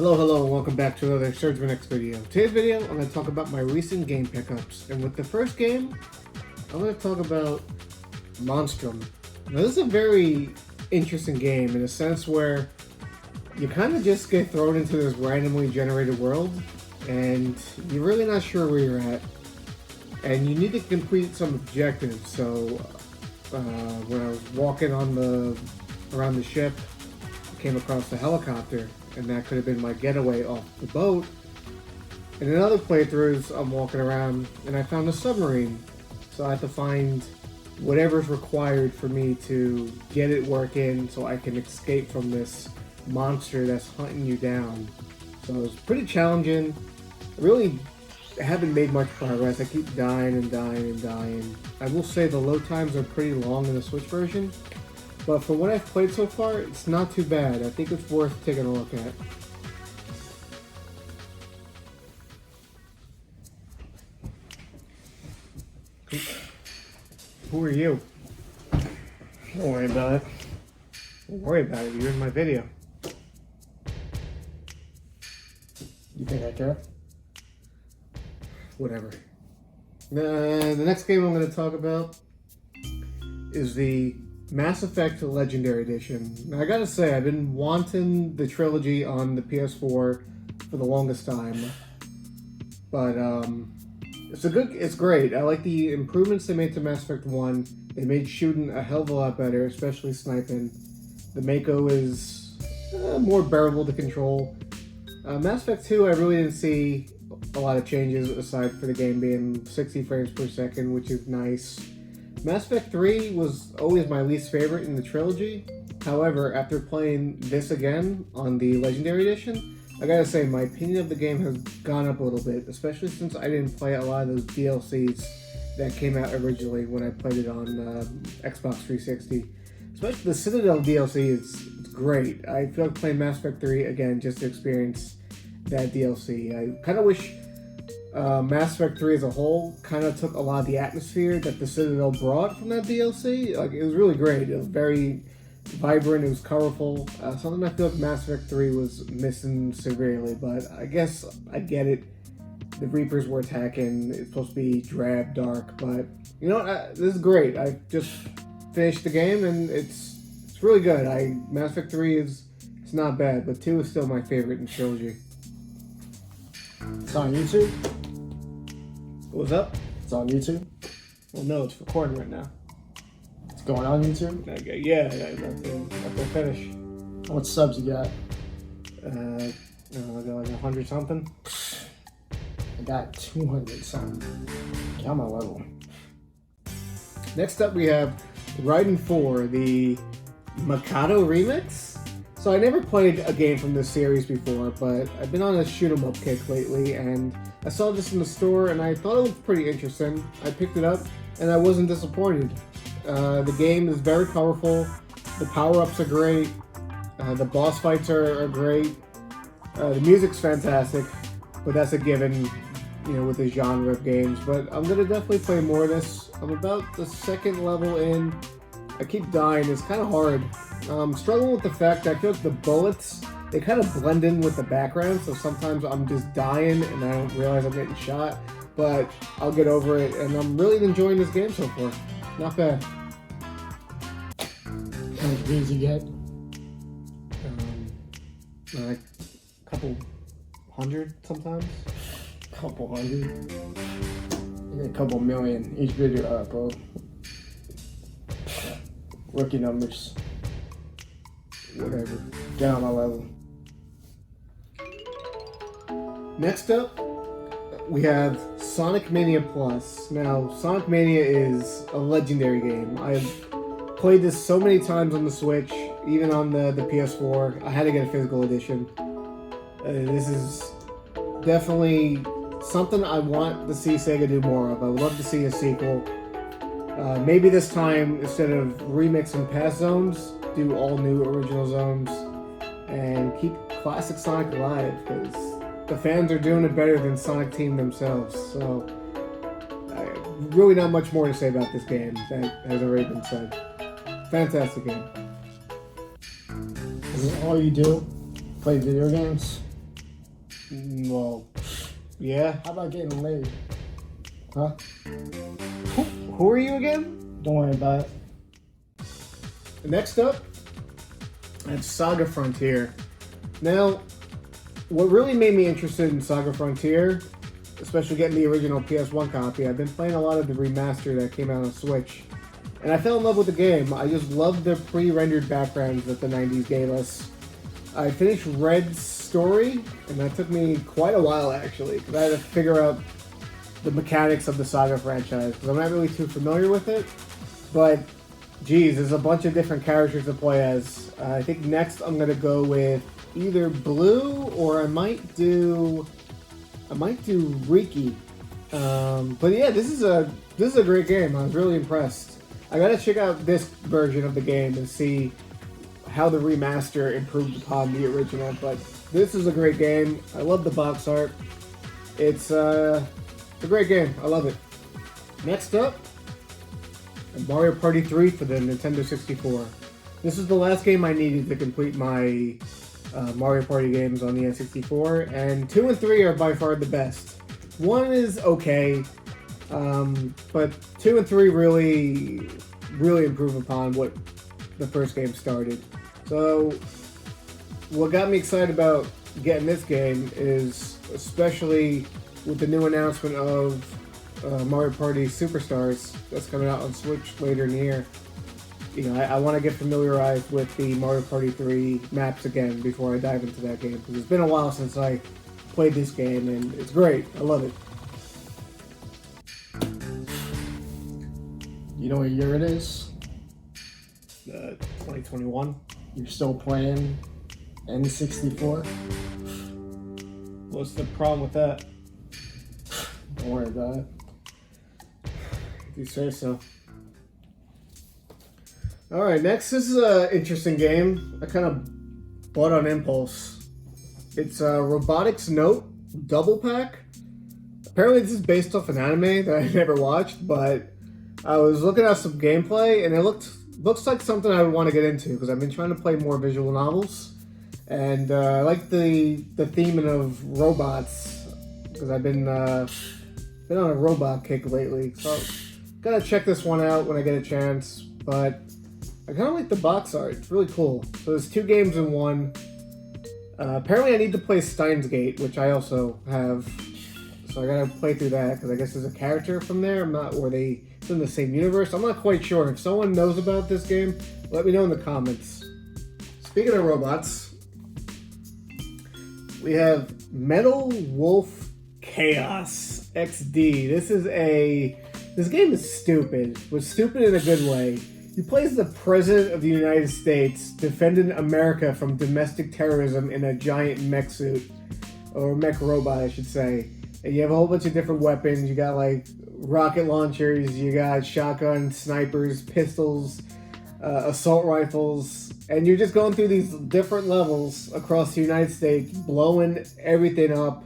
Hello, and welcome back to another Sergmanx video. Today's video, I'm going to talk about my recent game pickups. And with the first game, I'm going to talk about Monstrum. Now, this is a very interesting game in a sense where you kind of just get thrown into this randomly generated world, and you're really not sure where you're at. And you need to complete some objectives. So, when I was walking around the ship, I came across the helicopter, and that could have been my getaway off the boat. And in other playthroughs, I'm walking around and I found a submarine. So I have to find whatever's required for me to get it working so I can escape from this monster that's hunting you down. So it's pretty challenging. I really haven't made much progress. I keep dying and dying and dying. I will say the load times are pretty long in the Switch version. But from what I've played so far, it's not too bad. I think it's worth taking a look at. Who are you? Don't worry about it. Don't worry about it. You're in my video. You think I care? Whatever. The next game I'm going to talk about is the Mass Effect Legendary Edition. Now, I gotta say, I've been wanting the trilogy on the PS4 for the longest time, but it's great. I like the improvements they made to Mass Effect 1. They made shooting a hell of a lot better, especially sniping. The Mako is more bearable to control. Mass Effect 2, I really didn't see a lot of changes aside for the game being 60 frames per second, which is nice. Mass Effect 3 was always my least favorite in the trilogy. However, after playing this again on the Legendary Edition, I gotta say my opinion of the game has gone up a little bit, especially since I didn't play a lot of those DLCs that came out originally when I played it on Xbox 360. Especially the Citadel DLC is great. I feel like playing Mass Effect 3 again just to experience that DLC. I kind of wish Mass Effect 3 as a whole kind of took a lot of the atmosphere that the Citadel brought from that DLC. Like, it was really great. It was very vibrant. It was colorful. Something I feel like Mass Effect 3 was missing severely, but I guess I get it. The Reapers were attacking. It's supposed to be drab, dark, but you know what? This is great. I just finished the game and it's really good. Mass Effect 3 it's not bad, but 2 is still my favorite in the trilogy. It's on YouTube? What's up? It's on YouTube? Well, no, it's recording right now. It's going on YouTube? Yeah, after finish. How much subs you got? I got like 100 something. I got 200 something. Get on my level. Next up, we have Ryden 4, the Mikado remix. So I never played a game from this series before, but I've been on a shoot 'em up kick lately, and I saw this in the store, and I thought it looked pretty interesting. I picked it up, and I wasn't disappointed. The game is very colorful. The power-ups are great. The boss fights are great. The music's fantastic, but that's a given, with the genre of games. But I'm gonna definitely play more of this. I'm about the second level in. I keep dying. It's kind of hard. I'm struggling with the fact that I feel like the bullets, they kind of blend in with the background, so sometimes I'm just dying and I don't realize I'm getting shot, but I'll get over it, and I'm really enjoying this game so far. Not bad. How many views you get? Like a couple hundred sometimes. Couple hundred? You get a couple million each video I upload. Rookie numbers. Whatever. Get on my level. Next up, we have Sonic Mania Plus. Now, Sonic Mania is a legendary game. I've played this so many times on the Switch, even on the PS4. I had to get a physical edition. This is definitely something I want to see Sega do more of. I would love to see a sequel. Maybe this time, instead of remixing past zones, do all new original zones and keep classic Sonic alive, because the fans are doing it better than Sonic Team themselves. So, really not much more to say about this game that has already been said. Fantastic game. Is it all you do? Play video games? Well, yeah. How about getting laid? Huh? Who are you again? Don't worry about it. Next up, that's Saga Frontier. Now, what really made me interested in Saga Frontier, especially getting the original PS1 copy, I've been playing a lot of the remaster that came out on Switch. And I fell in love with the game. I just loved the pre-rendered backgrounds that the 90s gave us. I finished Red's story, and that took me quite a while actually, because I had to figure out the mechanics of the Saga franchise, because I'm not really too familiar with it. But, geez, there's a bunch of different characters to play as. I think next I'm going to go with either Blue, or I might do Riki. But yeah, this is a great game. I was really impressed. I gotta check out this version of the game and see how the remaster improved upon the original. But this is a great game. I love the box art. It's a great game. I love it. Next up, Mario Party 3 for the Nintendo 64. This is the last game I needed to complete my Mario Party games on the N64, and 2 and 3 are by far the best. 1 is okay, but 2 and 3 really improve upon what the first game started. So, what got me excited about getting this game is, especially with the new announcement of Mario Party Superstars that's coming out on Switch later in the year. You know, I want to get familiarized with the Mario Party 3 maps again before I dive into that game, because it's been a while since I played this game, and it's great. I love it. You know what year it is? 2021. You're still playing N64? What's the problem with that? Don't worry about it. If you say so. Alright, next is an interesting game I kind of bought on impulse. It's a Robotics Note double pack. Apparently this is based off an anime that I never watched, but I was looking at some gameplay and it looks like something I would want to get into, because I've been trying to play more visual novels, and I like the theming of robots, because I've been on a robot kick lately. So gotta check this one out when I get a chance. But I kind of like the box art. It's really cool. So there's 2 games in one. Apparently I need to play Steins Gate, which I also have. So I gotta play through that, because I guess there's a character from there. It's in the same universe. I'm not quite sure. If someone knows about this game, let me know in the comments. Speaking of robots, we have Metal Wolf Chaos XD. This game is stupid, but stupid in a good way. You play as the President of the United States defending America from domestic terrorism in a giant mech suit, or mech robot, I should say. And you have a whole bunch of different weapons. You got like rocket launchers, you got shotguns, snipers, pistols, assault rifles, and you're just going through these different levels across the United States, blowing everything up,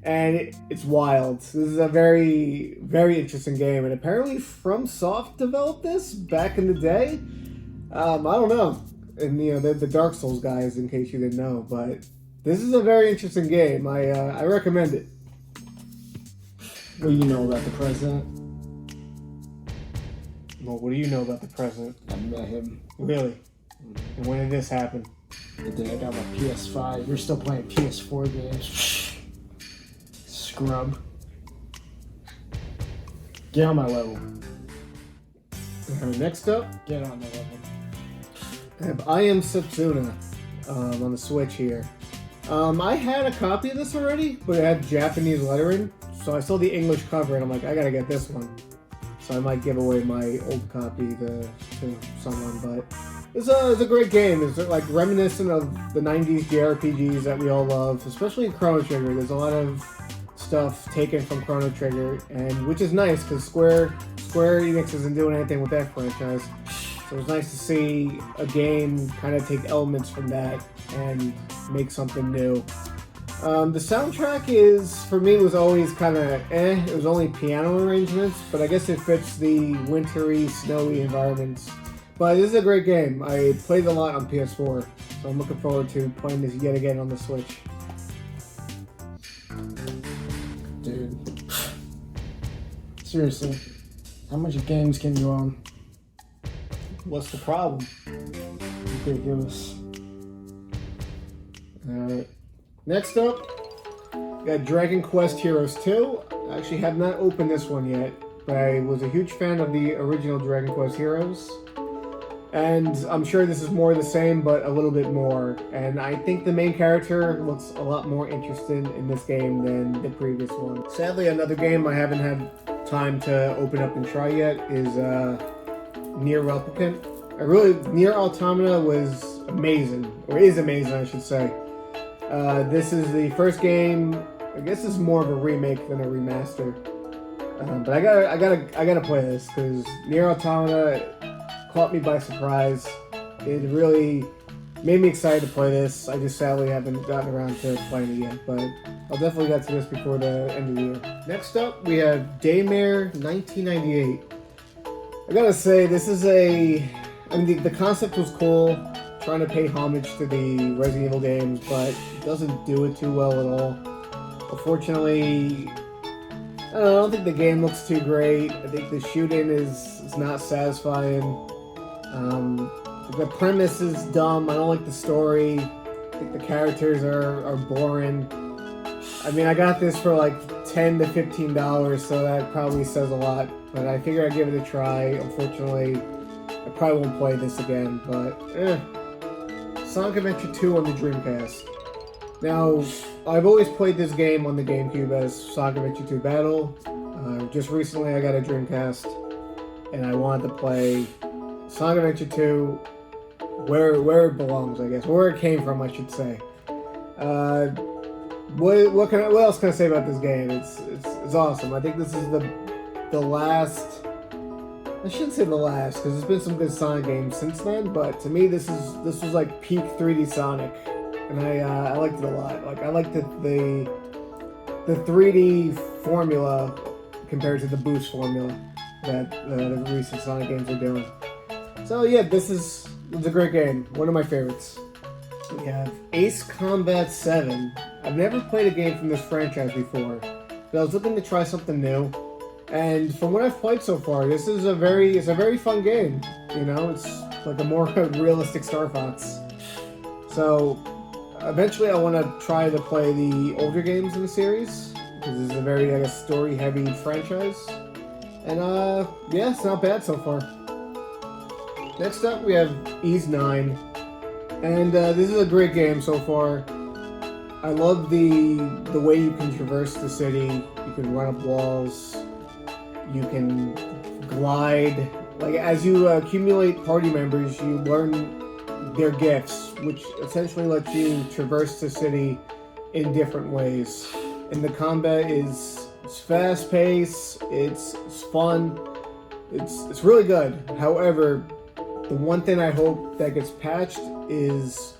and it's wild. This is a very, very interesting game, and apparently FromSoft developed this back in the day. I don't know, and you know, the Dark Souls guys, in case you didn't know, but this is a very interesting game. I recommend it. What do you know about the president? Well, what do you know about the president? I met him. Really? And when did this happen? The day I got my PS5. You're still playing PS4 games. Scrub. Get on my level. Next up, Get on my level. I have I Am Setsuna on the Switch here. I had a copy of this already, but it had Japanese lettering, so I saw the English cover and I'm like, I gotta get this one. So I might give away my old copy to someone, but it's a great game. It's like reminiscent of the 90s JRPGs that we all love, especially in Chrono Trigger. There's a lot of stuff taken from Chrono Trigger, and which is nice because Square Enix isn't doing anything with that franchise. So it's nice to see a game kind of take elements from that and make something new. The soundtrack for me, was always kind of It was only piano arrangements, but I guess it fits the wintry, snowy environments. But this is a great game. I played a lot on PS4, so I'm looking forward to playing this yet again on the Switch. Seriously, how much games can you own? What's the problem? Ridiculous. Alright. Next up, we got Dragon Quest Heroes 2. I actually have not opened this one yet, but I was a huge fan of the original Dragon Quest Heroes. And I'm sure this is more the same, but a little bit more. And I think the main character looks a lot more interesting in this game than the previous one. Sadly, another game I haven't had time to open up and try yet is NieR Replicant. NieR Automata was amazing, or is amazing, I should say. This is the first game. I guess it's more of a remake than a remaster. But I gotta play this because NieR Automata caught me by surprise. It really made me excited to play this. I just sadly haven't gotten around to playing it yet, but I'll definitely get to this before the end of the year. Next up, we have Daymare 1998. I gotta say, this is the concept was cool, trying to pay homage to the Resident Evil games, but it doesn't do it too well at all. Unfortunately, I don't think the game looks too great. I think the shooting is not satisfying. The premise is dumb. I don't like the story. I think the characters are boring. I mean, I got this for like $10 to $15, so that probably says a lot. But I figured I'd give it a try. Unfortunately, I probably won't play this again, but Sonic Adventure 2 on the Dreamcast. Now, I've always played this game on the GameCube as Saga Frontier 2 Battle. Just recently I got a Dreamcast, and I wanted to play Sonic Adventure 2 where it belongs, I guess. Where it came from, I should say. What else can I say about this game? It's awesome. I think this is the last... I shouldn't say the last, because there's been some good Sonic games since then, but to me this was like peak 3D Sonic. And I liked it a lot. Like I liked the 3D formula compared to the boost formula that the recent Sonic games are doing. So yeah, it's a great game. One of my favorites. We have Ace Combat 7. I've never played a game from this franchise before, but I was looking to try something new. And from what I've played so far, it's a very fun game. You know, it's like a more realistic Star Fox. So eventually I want to try to play the older games in the series, because this is a very, I guess, story-heavy franchise. And, yeah, it's not bad so far. Next up, we have Ys 9. And, this is a great game so far. I love the way you can traverse the city. You can run up walls. You can glide. Like, as you accumulate party members, you learn their gifts, which essentially let you traverse the city in different ways. And the combat it's fast-paced, it's fun, it's really good. However, the one thing I hope that gets patched is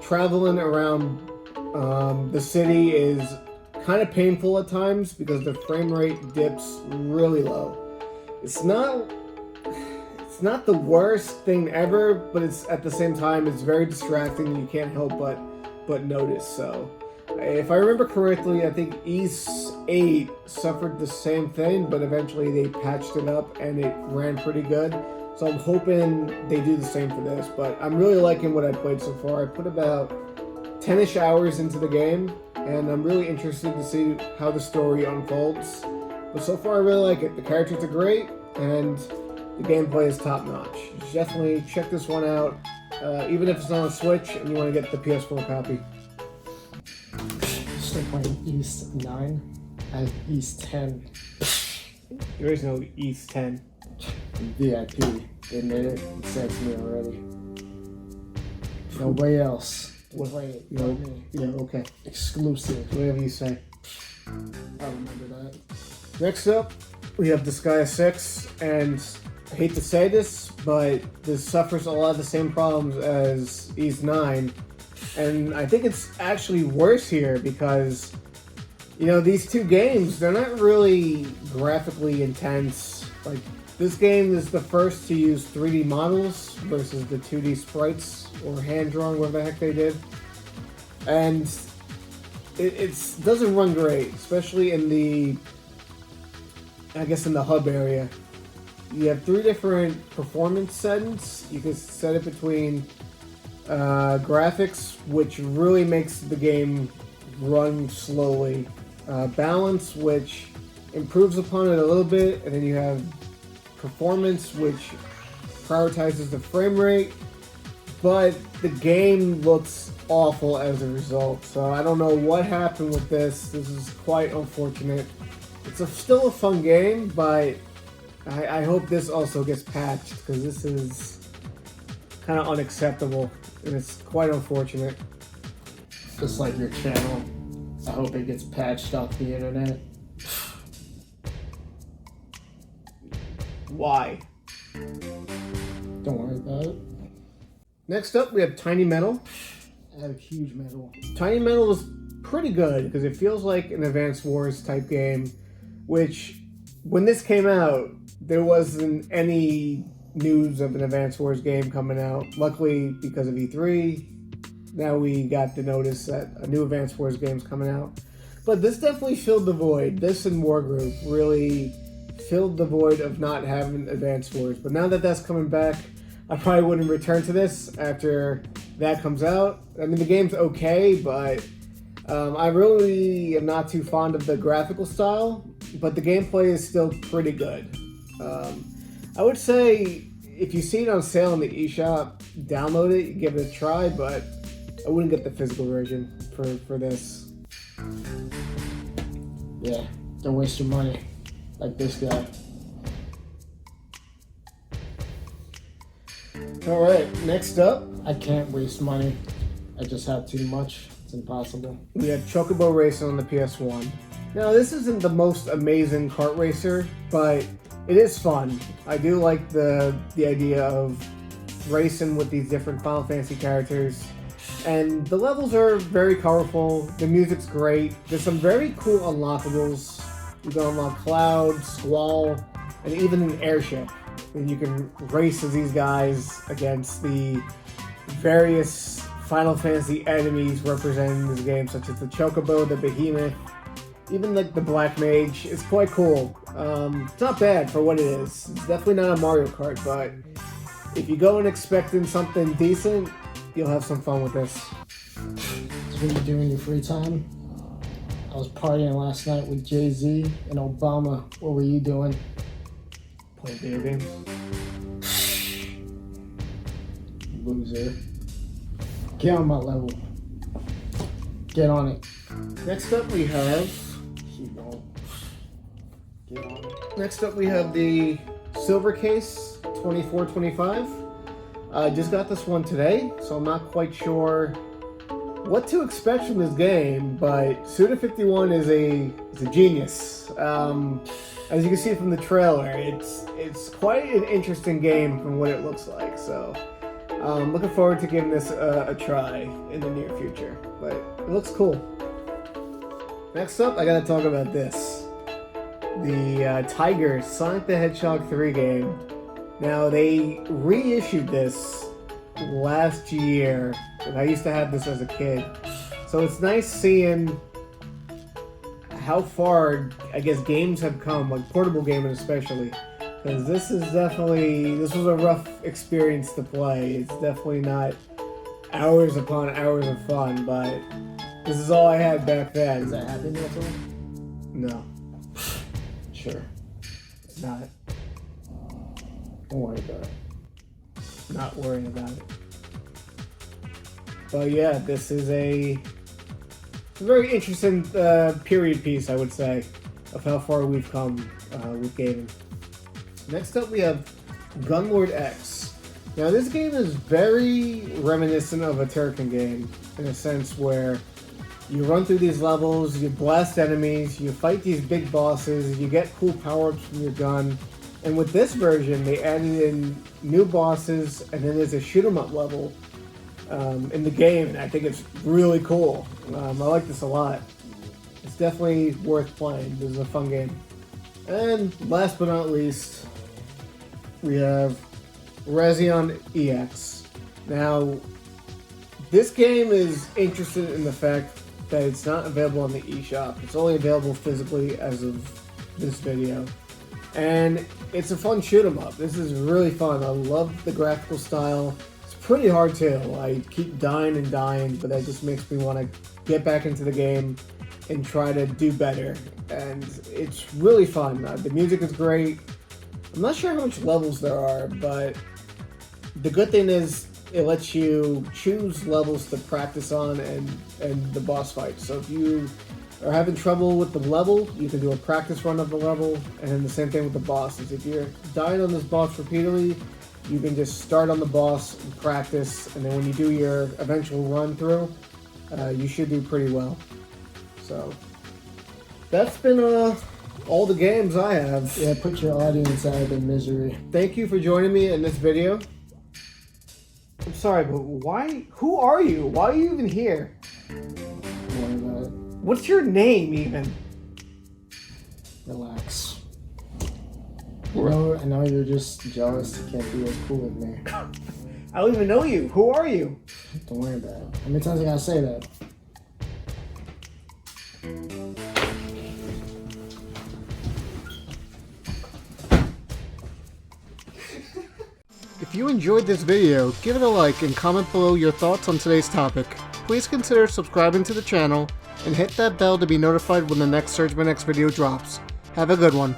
traveling around the city is kind of painful at times because the frame rate dips really low. It's not the worst thing ever, but it's at the same time it's very distracting and you can't help but notice. So if I remember correctly, I think Ys 8 suffered the same thing, but eventually they patched it up and it ran pretty good. So I'm hoping they do the same for this, but I'm really liking what I played so far. I put about 10-ish hours into the game, and I'm really interested to see how the story unfolds. But so far I really like it. The characters are great, and the gameplay is top-notch. Definitely check this one out, even if it's on a Switch and you want to get the PS4 copy. Still playing Ys 9 and Ys 10. There is no Ys 10. VIP. They made it. It said to me already. Nobody else. Play it. Yeah, okay. Exclusive. Whatever you say. I remember that. Next up, we have Disgaea VI, and I hate to say this, but this suffers a lot of the same problems as Ys 9. And I think it's actually worse here because, you know, these two games, they're not really graphically intense. Like, this game is the first to use 3D models versus the 2D sprites or hand-drawn, whatever the heck they did. And it doesn't run great, especially in the I guess in the hub area. You have 3 different performance settings. You can set it between graphics, which really makes the game run slowly. Balance, which improves upon it a little bit, and then you have performance, which prioritizes the frame rate, but the game looks awful as a result. So I don't know what happened with this. This is quite unfortunate. It's still a fun game, but I hope this also gets patched, because this is kind of unacceptable, and it's quite unfortunate. Just like your channel. I hope it gets patched off the internet. Why? Don't worry about it. Next up, we have Tiny Metal. I have huge metal. Tiny Metal is pretty good because it feels like an Advance Wars type game, which, when this came out, there wasn't any news of an Advance Wars game coming out. Luckily, because of E3, now we got the notice that a new Advance Wars game's coming out. But this definitely filled the void. This and Wargroup really filled the void of not having Advance Wars. But now that that's coming back, I probably wouldn't return to this after that comes out. I mean, the game's okay, but I really am not too fond of the graphical style, but the gameplay is still pretty good. I would say if you see it on sale in the eShop, download it, give it a try, but I wouldn't get the physical version for this. Yeah, don't waste your money like this guy. Alright, next up, I can't waste money. I just have too much. It's impossible. we have Chocobo Racing on the PS1. Now, this isn't the most amazing kart racer, but it is fun. I do like the idea of racing with these different Final Fantasy characters. And the levels are very colorful. The music's great. There's some very cool unlockables. You can unlock Cloud, Squall, and even an airship. And you can race as these guys against the various Final Fantasy enemies represented in this game, such as the Chocobo, the Behemoth, even like the Black Mage. It's quite cool. It's not bad for what it is. It's definitely not a Mario Kart, but if you go in expecting something decent, you'll have some fun with this. So what do you do in your free time? I was partying last night with Jay-Z and Obama. What were you doing? Play video games. Loser. Get on my level. Get on it. Next up we have He won't. Get on it. Next up we have the Silver Case 2425. I just got this one today, so I'm not quite sure what to expect from this game, but Suda51 is a genius. As you can see from the trailer, it's quite an interesting game from what it looks like, so looking forward to giving this a try in the near future, but it looks cool. Next up, I gotta talk about this. The Tiger Sonic the Hedgehog 3 game. Now, they reissued this last year, and I used to have this as a kid. So it's nice seeing how far, I guess, games have come, like portable gaming especially. Because this was a rough experience to play. It's definitely not hours upon hours of fun, but this is all I had back then. Is that Happy Meal tool? No, Sure. it's not. Don't worry about it. Not worrying about it. But yeah, this is a very interesting period piece, I would say, of how far we've come with gaming. Next up, we have Gunword X. Now, this game is very reminiscent of a Turrican game, in a sense where you run through these levels, you blast enemies, you fight these big bosses, you get cool power-ups from your gun. And with this version, they added in new bosses, and then there's a shoot-'em-up level in the game, and I think it's really cool. I like this a lot. It's definitely worth playing. This is a fun game. And last but not least, we have Raze On EX. Now, this game is interesting in the fact that it's not available on the eShop. It's only available physically as of this video. and it's a fun shoot 'em up. This is really fun. I love the graphical style. It's pretty hard too. I keep dying and dying, but that just makes me want to get back into the game and try to do better. And it's really fun. The music is great. I'm not sure how much levels there are, but the good thing is it lets you choose levels to practice on and the boss fight. So if you are having trouble with the level, you can do a practice run of the level, and then the same thing with the bosses. If you're dying on this boss repeatedly, you can just start on the boss and practice, and then when you do your eventual run through, you should do pretty well. So that's been all the games I have. Yeah, put your audience out of their misery. Thank you for joining me in this video. I'm sorry, but why? Who are you? Why are you even here? Don't worry about it. What's your name even? Relax. I know you're just jealous you can't be as cool with me. I don't even know you. Who are you? Don't worry about it. How many times I gotta say that? If you enjoyed this video, give it a like and comment below your thoughts on today's topic. Please consider subscribing to the channel and hit that bell to be notified when the next Sergmanx video drops. Have a good one.